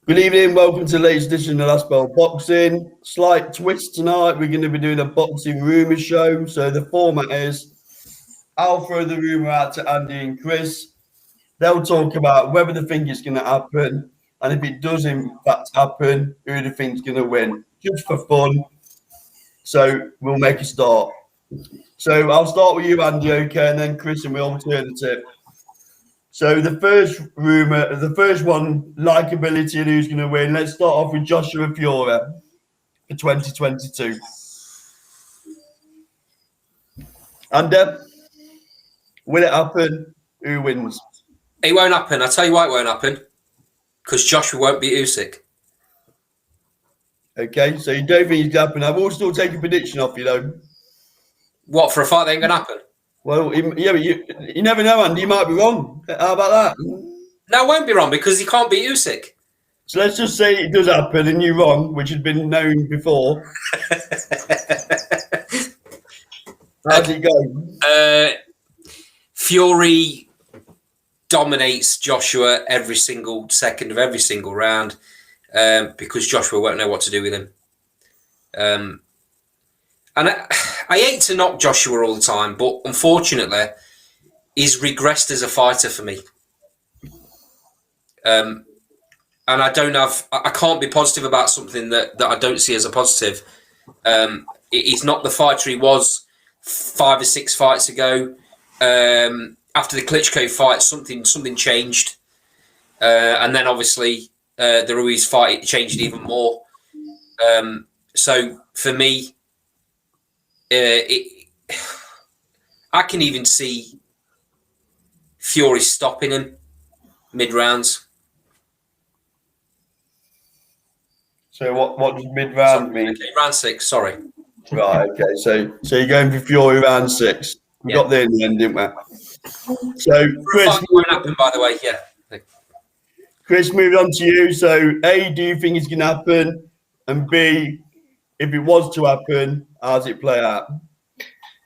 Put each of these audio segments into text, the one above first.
Good evening, welcome to the latest edition of Last Bell Boxing. Slight twist tonight, we're going to be doing a boxing rumour show. So the format is, I'll throw the rumour out to Andy and Chris. They'll talk about whether they think it's going to happen, and if it does in fact happen, who they think's going to win, just for fun. So we'll make a start. So I'll start with you, Andy, okay, and then Chris, and we'll alternative. So the first rumour, the first one, likability and who's going to win. Let's start off with Joshua Fiore for 2022. And will it happen? Who wins? It won't happen. I'll tell you why it won't happen. Because Joshua won't beat Usyk. Okay, so you don't think it's going to happen. I will still take a prediction off you, though. What, for a fight that ain't going to happen? Well, yeah, but you never know, Andy. You might be wrong. How about that? No, I won't be wrong because he can't beat Usyk. So let's just say it does happen and you're wrong, which had been known before. How's it go? Fury dominates Joshua every single second of every single round because Joshua won't know what to do with him. And I hate to knock Joshua all the time, but unfortunately, he's regressed as a fighter for me. And I can't be positive about something that I don't see as a positive. He's not the fighter he was 5 or 6 fights ago. After the Klitschko fight, something changed. And then obviously the Ruiz fight changed even more. So for me, I can even see Fury stopping him mid-rounds. So what does mid-round mean? Okay, round 6, sorry. Right, okay. So you're going for Fury round 6. We got there in the end, didn't we? So Chris, won't happen, by the way, yeah. Chris, moving on to you. So A, do you think it's going to happen? And B, if it was to happen, how does it play out?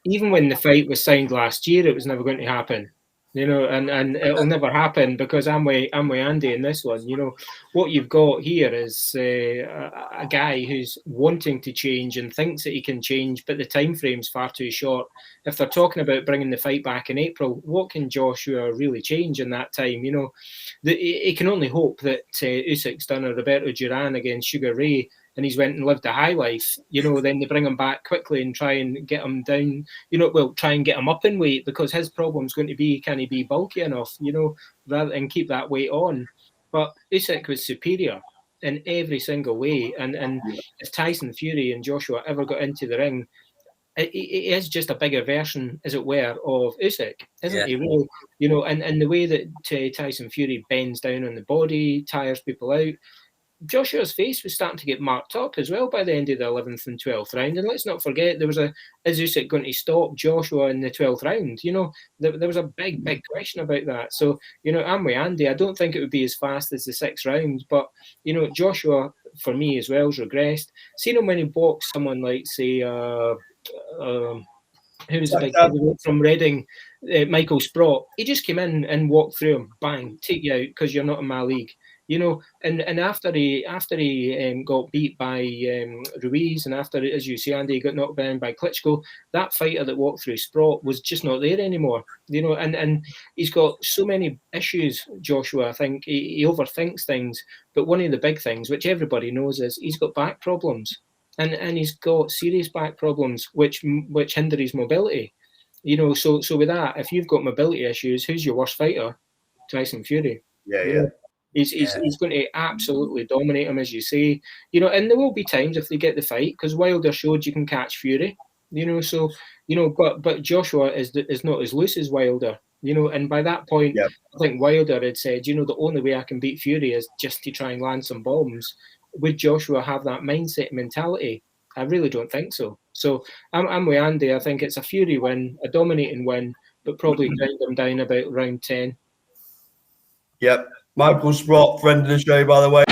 Even when the fight was signed last year, it was never going to happen, and it'll never happen because I'm with Andy in this one. What you've got here is a guy who's wanting to change and thinks that he can change, but the time frame's far too short. If they're talking about bringing the fight back in April, what can Joshua really change in that time? He can only hope that Usyk's done a Roberto Duran against Sugar Ray, and he's went and lived a high life, then they bring him back quickly and try and get him down, try and get him up in weight because his problem's going to be, can he be bulky enough, rather than keep that weight on. But Usyk was superior in every single way. And if Tyson Fury and Joshua ever got into the ring, it is just a bigger version, as it were, of Usyk, isn't he? Really? And the way that Tyson Fury bends down on the body, tires people out, Joshua's face was starting to get marked up as well by the end of the 11th and 12th round. And let's not forget, there was is Usyk going to stop Joshua in the 12th round? There was a big question about that. So, I'm with Andy. I don't think it would be as fast as the 6th round, but, Joshua, for me as well, has regressed. Seen him when he boxed someone like, say, who was a big from Reading, Michael Sprott. He just came in and walked through him, bang, take you out because you're not in my league. And after he got beat by Ruiz, and after, as you see, Andy, got knocked down by Klitschko, that fighter that walked through Sprott was just not there anymore. And he's got so many issues, Joshua. I think he overthinks things, but one of the big things, which everybody knows, is he's got back problems, and he's got serious back problems, which hinder his mobility. So with that, if you've got mobility issues, who's your worst fighter? Tyson Fury. Yeah. He's going to absolutely dominate him, as you say. And there will be times if they get the fight, because Wilder showed you can catch Fury. But Joshua is not as loose as Wilder. And by that point, I think Wilder had said, the only way I can beat Fury is just to try and land some bombs. Would Joshua have that mindset mentality? I really don't think so. So I'm with Andy. I think it's a Fury win, a dominating win, but probably grind him down about round 10. Yep. Michael Sprott, friend of the show, by the way.